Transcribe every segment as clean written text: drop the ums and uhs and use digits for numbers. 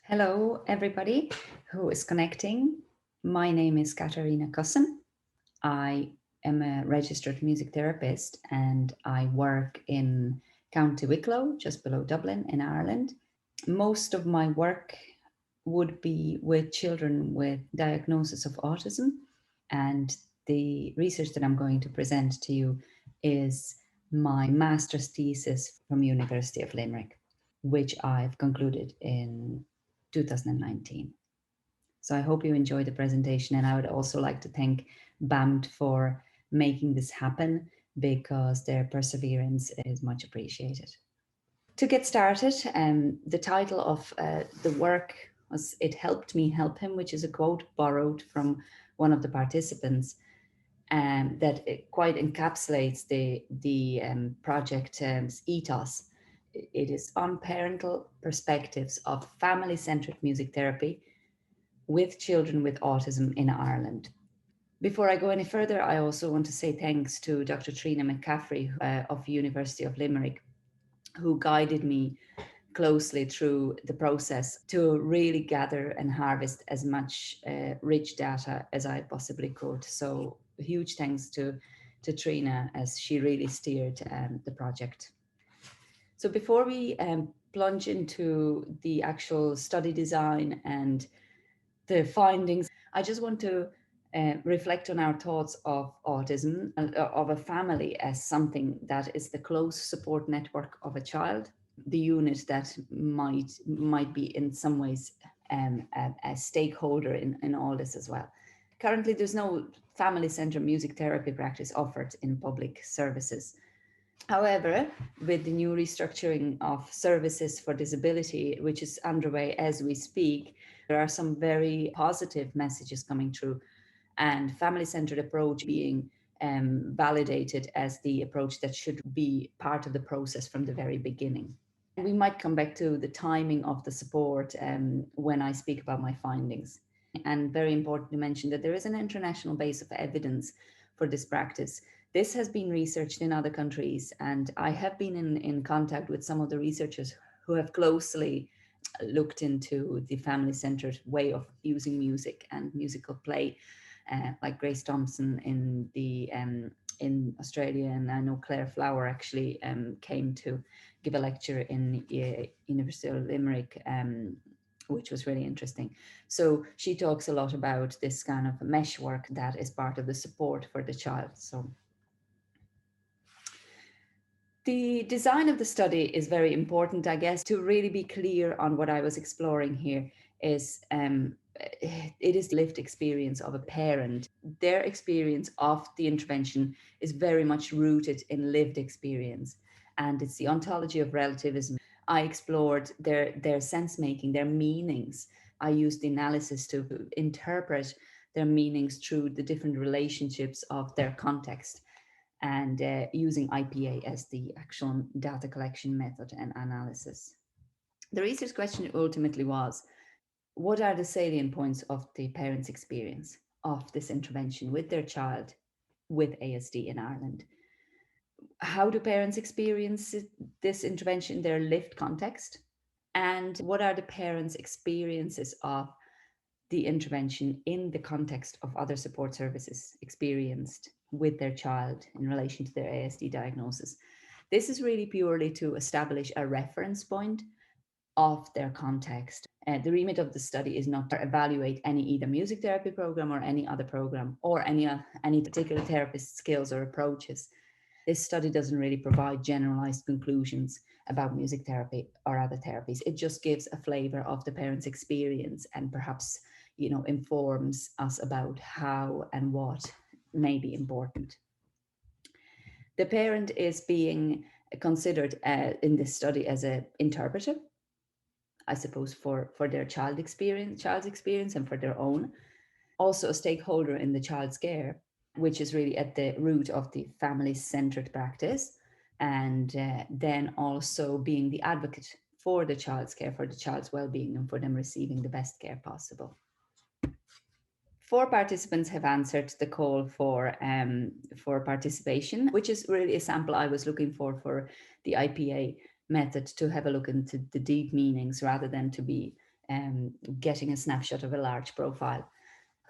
Hello, everybody who is connecting. My name is Katarina Kussen. I am a registered music therapist and I work in County Wicklow, just below Dublin in Ireland. Most of my work would be with children with diagnosis of autism, and the research that I'm going to present to you is my master's thesis from University of Limerick, which I've concluded in 2019. So I hope you enjoy the presentation, and I would also like to thank BAMT for making this happen because their perseverance is much appreciated. To get started, the title of the work was "It Helped Me Help Him," which is a quote borrowed from one of the participants, that it quite encapsulates the project ethos. It is on parental perspectives of family-centered music therapy with children with autism in Ireland. Before I go any further, I also want to say thanks to Dr. Trina McCaffrey of University of Limerick, who guided me closely through the process to really gather and harvest as much rich data as I possibly could. So huge thanks to Trina, as she really steered the project. So before we plunge into the actual study design and the findings, I just want to reflect on our thoughts of autism, of a family as something that is the close support network of a child, the unit that might be in some ways a stakeholder in all this as well. Currently, there's no family centre music therapy practice offered in public services. However, with the new restructuring of services for disability, which is underway as we speak, there are some very positive messages coming through, and family-centered approach being validated as the approach that should be part of the process from the very beginning. We might come back to the timing of the support when I speak about my findings. And very important to mention that there is an international base of evidence for this practice. This has been researched in other countries, and I have been in contact with some of the researchers who have closely looked into the family-centered way of using music and musical play, like Grace Thompson in Australia, and I know Claire Flower actually came to give a lecture in University of Limerick, which was really interesting. So she talks a lot about this kind of mesh work that is part of the support for the child. So the design of the study is very important, I guess. To really be clear on what I was exploring here is it is lived experience of a parent. Their experience of the intervention is very much rooted in lived experience, and it's the ontology of relativism. I explored their sense making, their meanings. I used the analysis to interpret their meanings through the different relationships of their context, and using IPA as the actual data collection method and analysis. The research question ultimately was, what are the salient points of the parents' experience of this intervention with their child with ASD in Ireland? How do parents experience this intervention in their lived context? And what are the parents' experiences of the intervention in the context of other support services experienced with their child in relation to their ASD diagnosis? This is really purely to establish a reference point of their context. The remit of the study is not to evaluate any either music therapy program or any other program or any particular therapist skills or approaches. This study doesn't really provide generalized conclusions about music therapy or other therapies. It just gives a flavor of the parent's experience and perhaps, informs us about how and what may be important. The parent is being considered in this study as an interpreter, I suppose, for their child's experience and for their own. Also a stakeholder in the child's care, which is really at the root of the family-centered practice. And then also being the advocate for the child's care, for the child's well-being, and for them receiving the best care possible. 4 participants have answered the call for participation, which is really a sample I was looking for the IPA method, to have a look into the deep meanings rather than to be getting a snapshot of a large profile.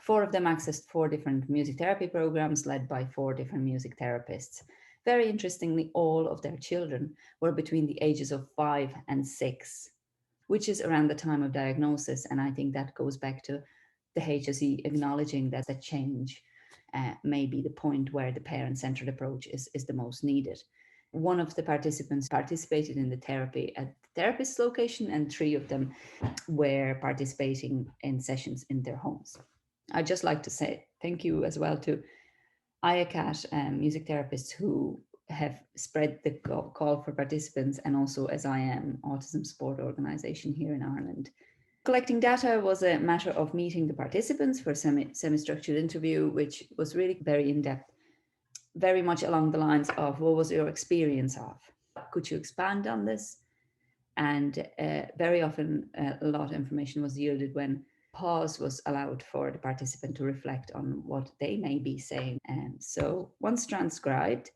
Four of them accessed four different music therapy programs led by four different music therapists. Very interestingly, all of their children were between the ages of 5 and 6, which is around the time of diagnosis. And I think that goes back to the HSE acknowledging that the change may be the point where the parent centered approach is the most needed. One of the participants participated in the therapy at the therapist's location, and three of them were participating in sessions in their homes. I'd just like to say thank you as well to IACAT music therapists who have spread the call for participants, and also as I am Autism Support Organisation here in Ireland. Collecting data was a matter of meeting the participants for a semi-structured interview, which was really very in-depth, very much along the lines of what was your experience of? Could you expand on this? And very often a lot of information was yielded when pause was allowed for the participant to reflect on what they may be saying. So once transcribed,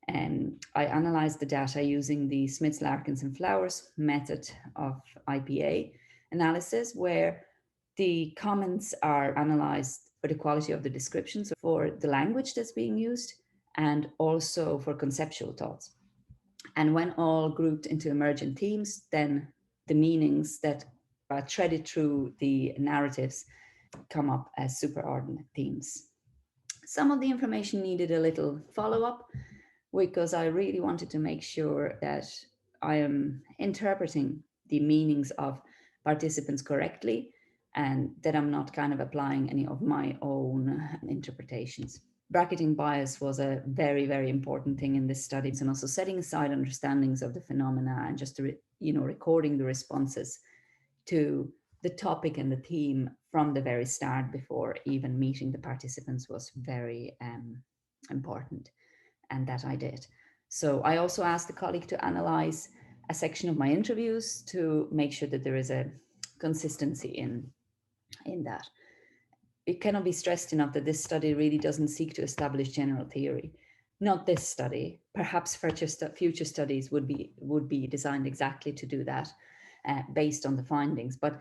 I analysed the data using the Smiths, Larkins and Flowers method of IPA analysis, where the comments are analysed for the quality of the descriptions, for the language that's being used, and also for conceptual thoughts. And when all grouped into emergent themes, then the meanings that are threaded through the narratives come up as superordinate themes. Some of the information needed a little follow up because I really wanted to make sure that I am interpreting the meanings of participants correctly and that I'm not kind of applying any of my own interpretations. Bracketing bias was a very, very important thing in this study, and also setting aside understandings of the phenomena and just recording the responses to the topic and the theme from the very start before even meeting the participants was very important, and that I did. So I also asked the colleague to analyze a section of my interviews to make sure that there is a consistency in that. It cannot be stressed enough that this study really doesn't seek to establish general theory. Not this study. Perhaps future studies would be designed exactly to do that, based on the findings. But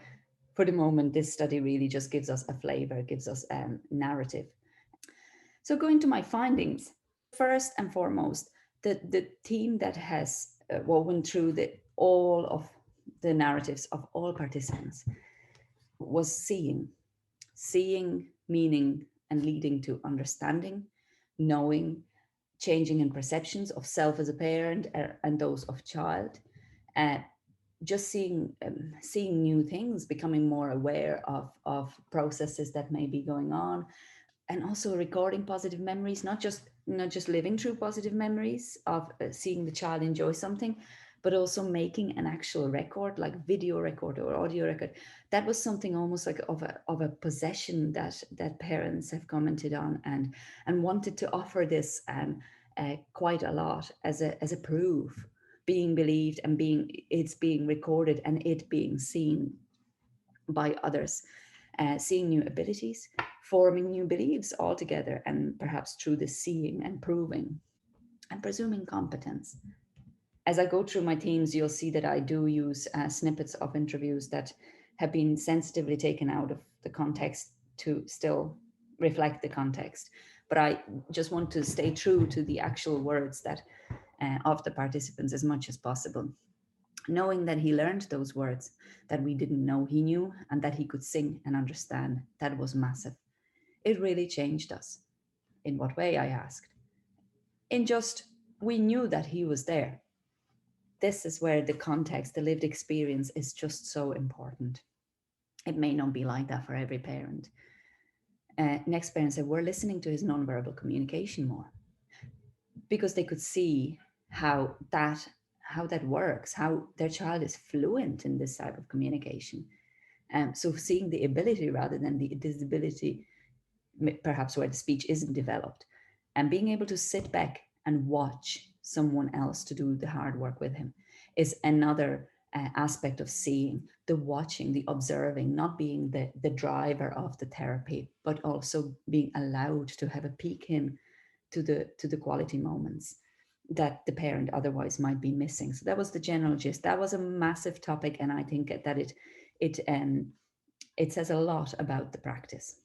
for the moment, this study really just gives us a flavor, gives us narrative. So going to my findings, first and foremost, the theme that has woven through all of the narratives of all participants was seeing, meaning, and leading to understanding, knowing, changing in perceptions of self as a parent and those of child, just seeing new things, becoming more aware of processes that may be going on, and also recording positive memories, not just living through positive memories of seeing the child enjoy something, but also making an actual record, like video record or audio record. That was something almost like of a possession that parents have commented on and wanted to offer this quite a lot as a proof, being believed and it's being recorded and it being seen by others, seeing new abilities, forming new beliefs altogether, and perhaps through the seeing and proving and presuming competence. As I go through my themes, you'll see that I do use snippets of interviews that have been sensitively taken out of the context to still reflect the context. But I just want to stay true to the actual words that of the participants as much as possible. Knowing that he learned those words that we didn't know he knew and that he could sing and understand, that was massive. It really changed us. In what way, I asked. In just, we knew that he was there. This is where the context, the lived experience is just so important. It may not be like that for every parent. Next parent said, we're listening to his nonverbal communication more because they could see how that works, how their child is fluent in this type of communication. So seeing the ability rather than the disability, perhaps where the speech isn't developed, and being able to sit back and watch someone else to do the hard work with him is another aspect of seeing, the watching, the observing, not being the driver of the therapy, but also being allowed to have a peek in to the quality moments that the parent otherwise might be missing. So that was the general gist. That was a massive topic, and I think that it says a lot about the practice,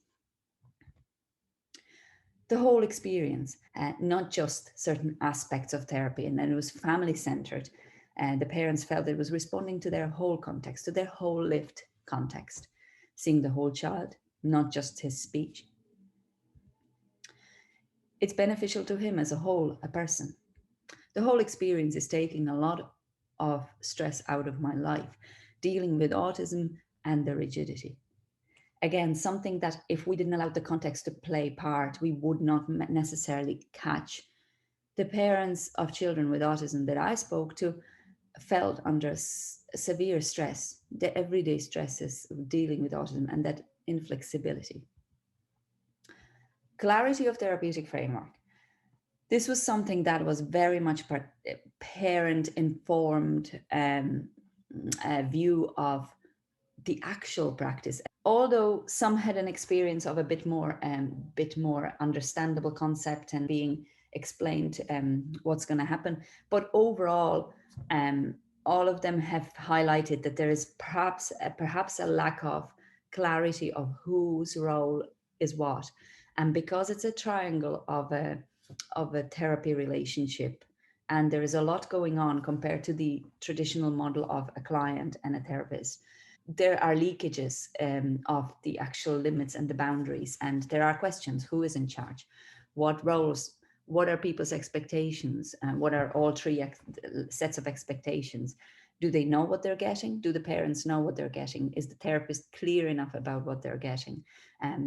the whole experience, not just certain aspects of therapy. And then it was family centered. And the parents felt it was responding to their whole context, to their whole lived context, seeing the whole child, not just his speech. It's beneficial to him as a whole, a person. The whole experience is taking a lot of stress out of my life, dealing with autism and the rigidity. Again, something that if we didn't allow the context to play part, we would not necessarily catch. The parents of children with autism that I spoke to felt under severe stress, the everyday stresses of dealing with autism and that inflexibility. Clarity of therapeutic framework. This was something that was very much parent informed view of the actual practice. Although some had an experience of a bit more understandable concept and being explained what's going to happen, but overall, um, all of them have highlighted that there is perhaps a lack of clarity of whose role is what, and because it's a triangle of a therapy relationship, and there is a lot going on compared to the traditional model of a client and a therapist. There are leakages of the actual limits and the boundaries, and there are questions: who is in charge, what roles, what are people's expectations, and what are all three sets of expectations? Do they know what they're getting? Do the parents know what they're getting? Is the therapist clear enough about what they're getting?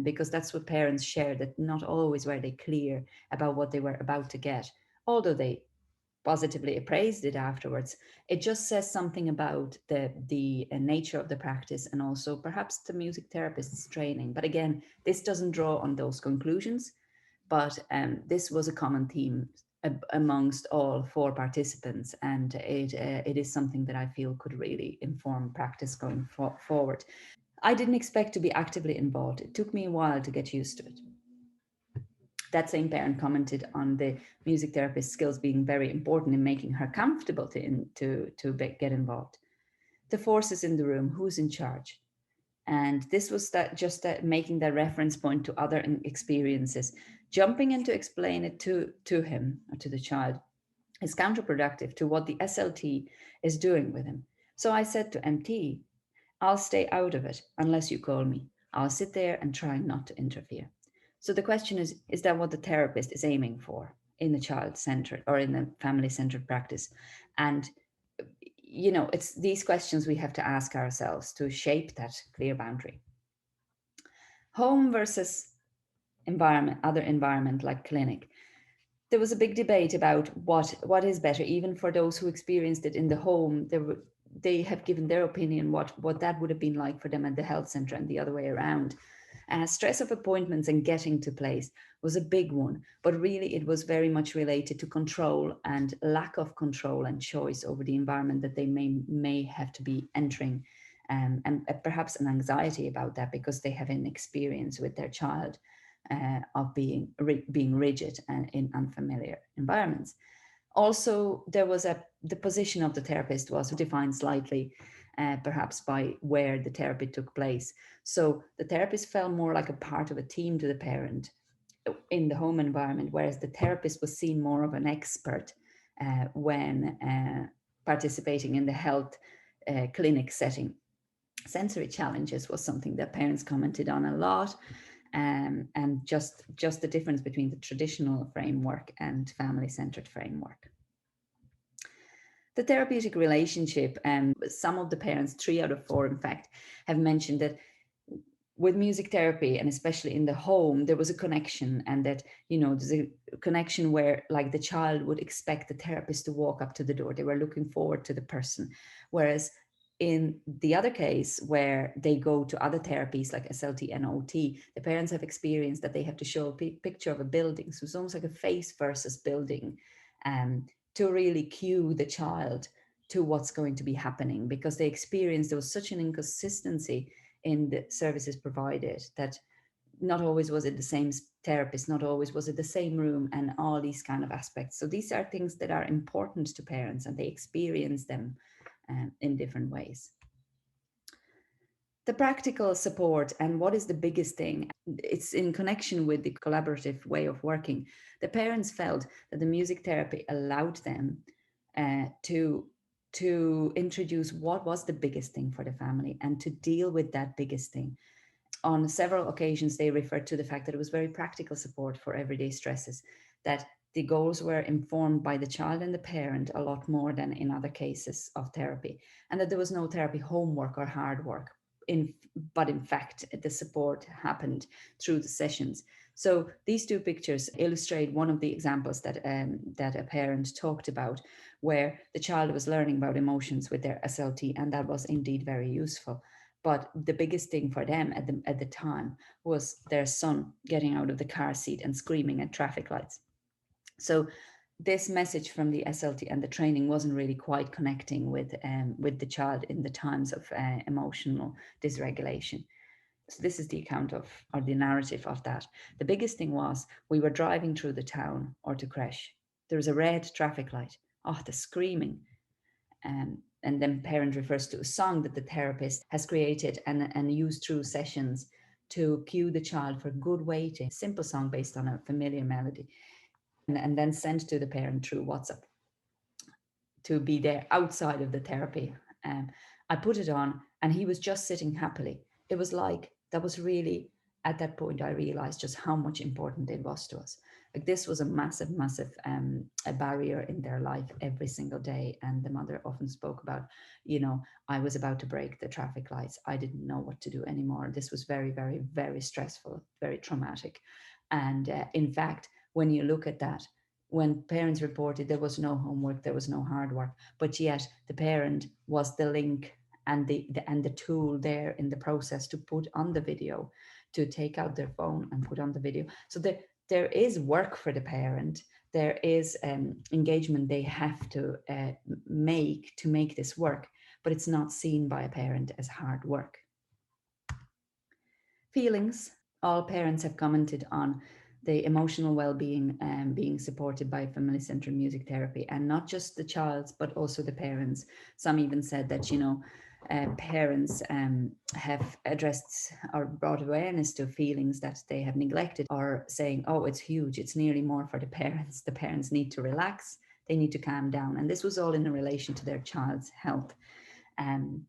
Because that's what parents share, that not always were they clear about what they were about to get, although they positively appraised it afterwards. It just says something about the nature of the practice, and also perhaps the music therapist's training. But again, this doesn't draw on those conclusions, but this was a common theme amongst all four participants, and it is something that I feel could really inform practice going forward. I didn't expect to be actively involved. It took me a while to get used to it. That same parent commented on the music therapist's skills being very important in making her comfortable get involved. The forces in the room, who's in charge? And this was that, just that, making that reference point to other experiences. Jumping in to explain it to him or to the child is counterproductive to what the SLT is doing with him. So I said to MT, I'll stay out of it unless you call me. I'll sit there and try not to interfere. So the question is that what the therapist is aiming for in the child-centered or in the family-centered practice? And it's these questions we have to ask ourselves to shape that clear boundary. Home versus environment, other environment like clinic. There was a big debate about what is better, even for those who experienced it in the home. They have given their opinion what that would have been like for them at the health center and the other way around. Stress of appointments and getting to place was a big one, but really it was very much related to control and lack of control and choice over the environment that they may have to be entering, and perhaps an anxiety about that because they have an experience with their child of being rigid and in unfamiliar environments. Also, the position of the therapist was defined slightly, perhaps by where the therapy took place. So the therapist felt more like a part of a team to the parent in the home environment, whereas the therapist was seen more of an expert when participating in the health clinic setting. Sensory challenges was something that parents commented on a lot, and just the difference between the traditional framework and family-centered framework. The therapeutic relationship, some of the parents, 3 out of 4 in fact, have mentioned that with music therapy, and especially in the home, there was a connection, and that there's a connection where, like, the child would expect the therapist to walk up to the door. They were looking forward to the person, whereas in the other case where they go to other therapies like SLT and OT, the parents have experienced that they have to show a picture of a building, so it's almost like a face versus building, to really cue the child to what's going to be happening, because they experienced there was such an inconsistency in the services provided that not always was it the same therapist, not always was it the same room, and all these kind of aspects. So these are things that are important to parents, and they experience them in different ways. The practical support and what is the biggest thing, it's in connection with the collaborative way of working. The parents felt that the music therapy allowed them to introduce what was the biggest thing for the family and to deal with that biggest thing. On several occasions, they referred to the fact that it was very practical support for everyday stresses, that the goals were informed by the child and the parent a lot more than in other cases of therapy, and that there was no therapy homework or hard work. In, but in fact, the support happened through the sessions. So these two pictures illustrate one of the examples that a parent talked about, where the child was learning about emotions with their SLT, and that was indeed very useful. But the biggest thing for them at the time was their son getting out of the car seat and screaming at traffic lights. So this message from the SLT and the training wasn't really quite connecting with the child in the times of emotional dysregulation. So this is the account of, or the narrative of that. The biggest thing was we were driving through the town or to crash. There was a red traffic light. Oh, the screaming. And then parent refers to a song that the therapist has created and used through sessions to cue the child for good waiting. Simple song based on a familiar melody, and then sent to the parent through WhatsApp to be there outside of the therapy. I put it on and he was just sitting happily. It was like, that was really, at that point, I realized just how much important it was to us. Like this was a massive, massive a barrier in their life every single day. And the mother often spoke about, I was about to break the traffic lights. I didn't know what to do anymore. This was very, very, very stressful, very traumatic. And in fact, when you look at that, when parents reported there was no homework, there was no hard work, but yet the parent was the link and the tool there in the process to put on the video, to take out their phone and put on the video. So there is work for the parent. There is engagement they have to make this work, but it's not seen by a parent as hard work. Feelings. All parents have commented on the emotional well-being being supported by family-centered music therapy, and not just the child's but also the parents. Some even said that parents have addressed or brought awareness to feelings that they have neglected, or saying, oh, it's huge, it's nearly more for the parents. The parents need to relax, they need to calm down, and this was all in relation to their child's health. um,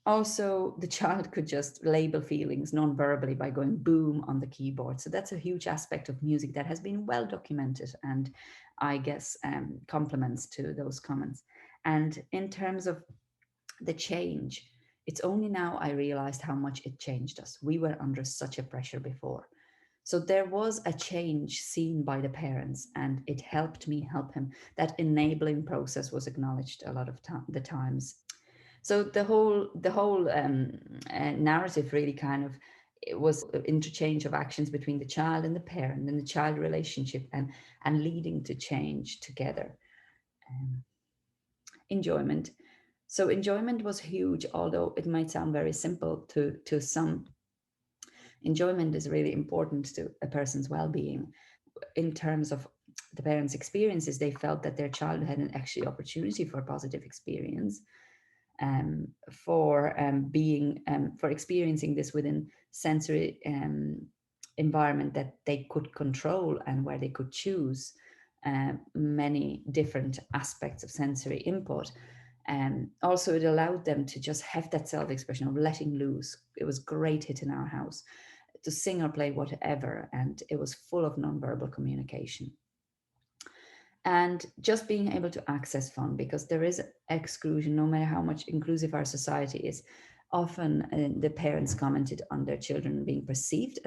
Also, the child could just label feelings non-verbally by going boom on the keyboard. So that's a huge aspect of music that has been well documented, and I guess compliments to those comments. And in terms of the change, it's only now I realized how much it changed us. We were under such a pressure before. So there was a change seen by the parents, and it helped me help him. That enabling process was acknowledged a lot of the times. So the whole narrative really kind of, it was interchange of actions between the child and the parent and the child relationship, and leading to change together. Um, Enjoyment. So enjoyment was huge, although it might sound very simple to some. Enjoyment is really important to a person's well-being. In terms of the parents' experiences, they felt that their child had an actually opportunity for a positive experience, for experiencing this within sensory environment that they could control and where they could choose many different aspects of sensory input. Also, it allowed them to just have that self-expression of letting loose. It was great hit in our house to sing or play whatever, and it was full of nonverbal communication. And just being able to access fun, because there is exclusion, no matter how much inclusive our society is. Often the parents commented on their children being perceived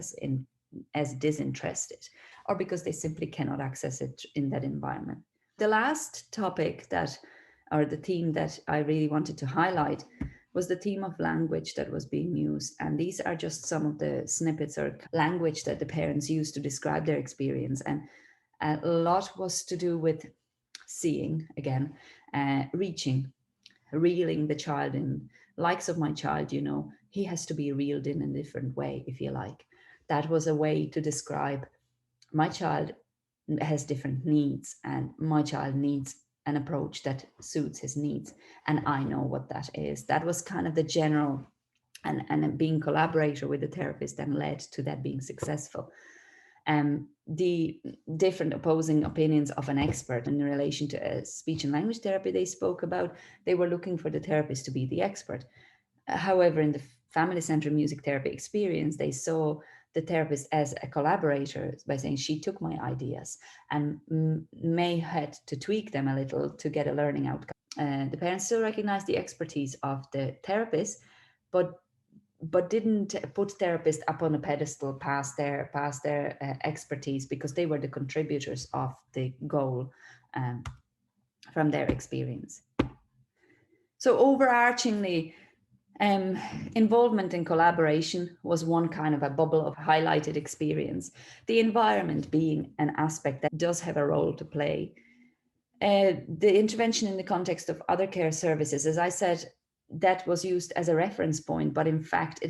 as disinterested, or because they simply cannot access it in that environment. The last topic that, or the theme that I really wanted to highlight, was the theme of language that was being used. And these are just some of the snippets or language that the parents used to describe their experience. And a lot was to do with seeing again, reaching, reeling the child in. Likes of my child, he has to be reeled in a different way, if you like. That was a way to describe my child has different needs, and my child needs an approach that suits his needs, and I know what that is. That was kind of the general and being collaborator with the therapist then led to that being successful. The different opposing opinions of an expert in relation to speech and language therapy they spoke about, they were looking for the therapist to be the expert. However, in the family-centered music therapy experience, they saw the therapist as a collaborator by saying she took my ideas and may had to tweak them a little to get a learning outcome. The parents still recognize the expertise of the therapist, but didn't put therapists up on a pedestal past their expertise, because they were the contributors of the goal um, from their experience. So overarchingly, involvement and collaboration was one kind of a bubble of highlighted experience. The environment being an aspect that does have a role to play. The intervention in the context of other care services, as I said, that was used as a reference point, but in fact,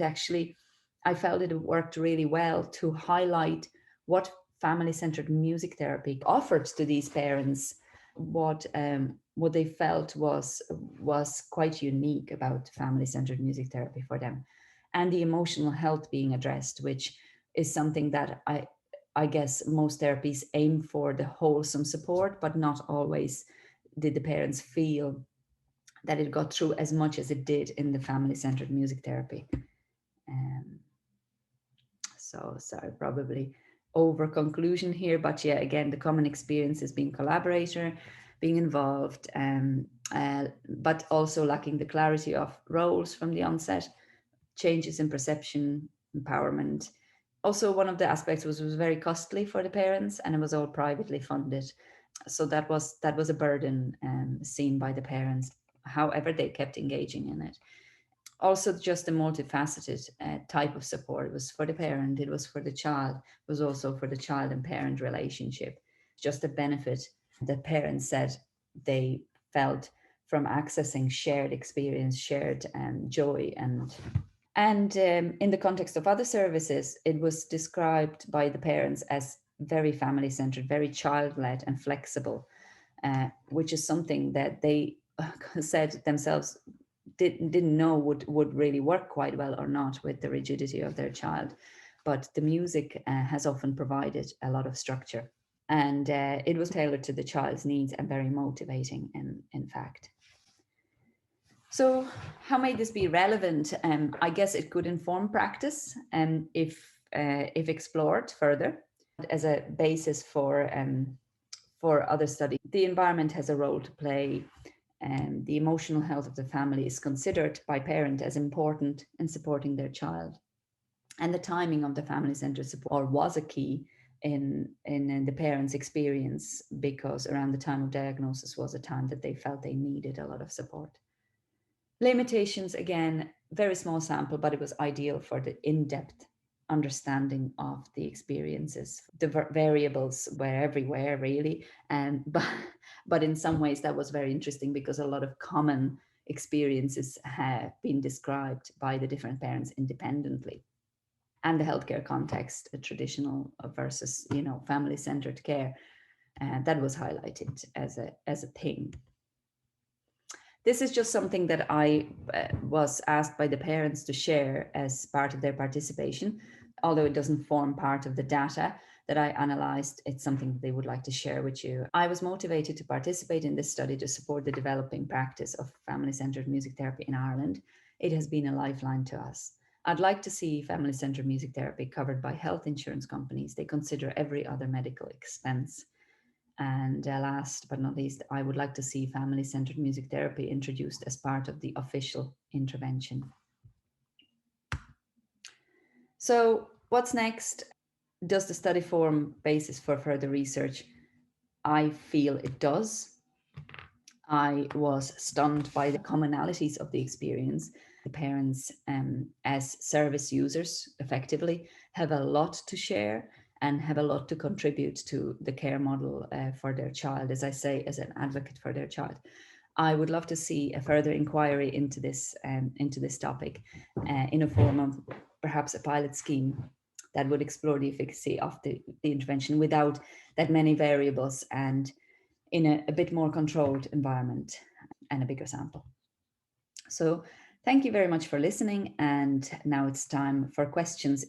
I felt it worked really well to highlight what family-centered music therapy offered to these parents, what they felt was quite unique about family-centered music therapy for them, and the emotional health being addressed, which is something that I guess most therapies aim for the wholesome support, but not always did the parents feel that it got through as much as it did in the family-centered music therapy. So sorry, probably over conclusion here, but yeah, again, the common experience is being collaborator, being involved, but also lacking the clarity of roles from the onset, changes in perception, empowerment. Also, one of the aspects was very costly for the parents, and it was all privately funded. So that was a burden seen by the parents. However, they kept engaging in it. Also, just a multifaceted type of support. It was for the parent, it was for the child, it was also for the child and parent relationship. Just a benefit that parents said they felt from accessing shared experience, shared joy. And in the context of other services, it was described by the parents as very family centered, very child led, and flexible, which is something that they said themselves didn't know would really work quite well or not with the rigidity of their child. But the music has often provided a lot of structure, and it was tailored to the child's needs and very motivating, in fact. So, how may this be relevant? I guess it could inform practice, if explored further as a basis for other studies. The environment has a role to play, and the emotional health of the family is considered by parent as important in supporting their child. And the timing of the family-centered support was a key in the parents' experience, because around the time of diagnosis was a time that they felt they needed a lot of support. Limitations, again, very small sample, but it was ideal for the in-depth understanding of the experiences. The variables were everywhere, really, and but in some ways that was very interesting, because a lot of common experiences have been described by the different parents independently. And the healthcare context, a traditional versus family-centered care, that was highlighted as a thing. This is just something that I was asked by the parents to share as part of their participation. Although it doesn't form part of the data that I analysed, it's something that they would like to share with you. I was motivated to participate in this study to support the developing practice of family-centred music therapy in Ireland. It has been a lifeline to us. I'd like to see family-centred music therapy covered by health insurance companies. They consider every other medical expense. And last but not least, I would like to see family-centered music therapy introduced as part of the official intervention. So what's next? Does the study form basis for further research? I feel it does. I was stunned by the commonalities of the experience. The parents, as service users, effectively have a lot to share and have a lot to contribute to the care model for their child, as I say, as an advocate for their child. I would love to see a further inquiry into this topic in a form of perhaps a pilot scheme that would explore the efficacy of the intervention without that many variables and in a bit more controlled environment and a bigger sample. So Thank you very much for listening. And now it's time for questions.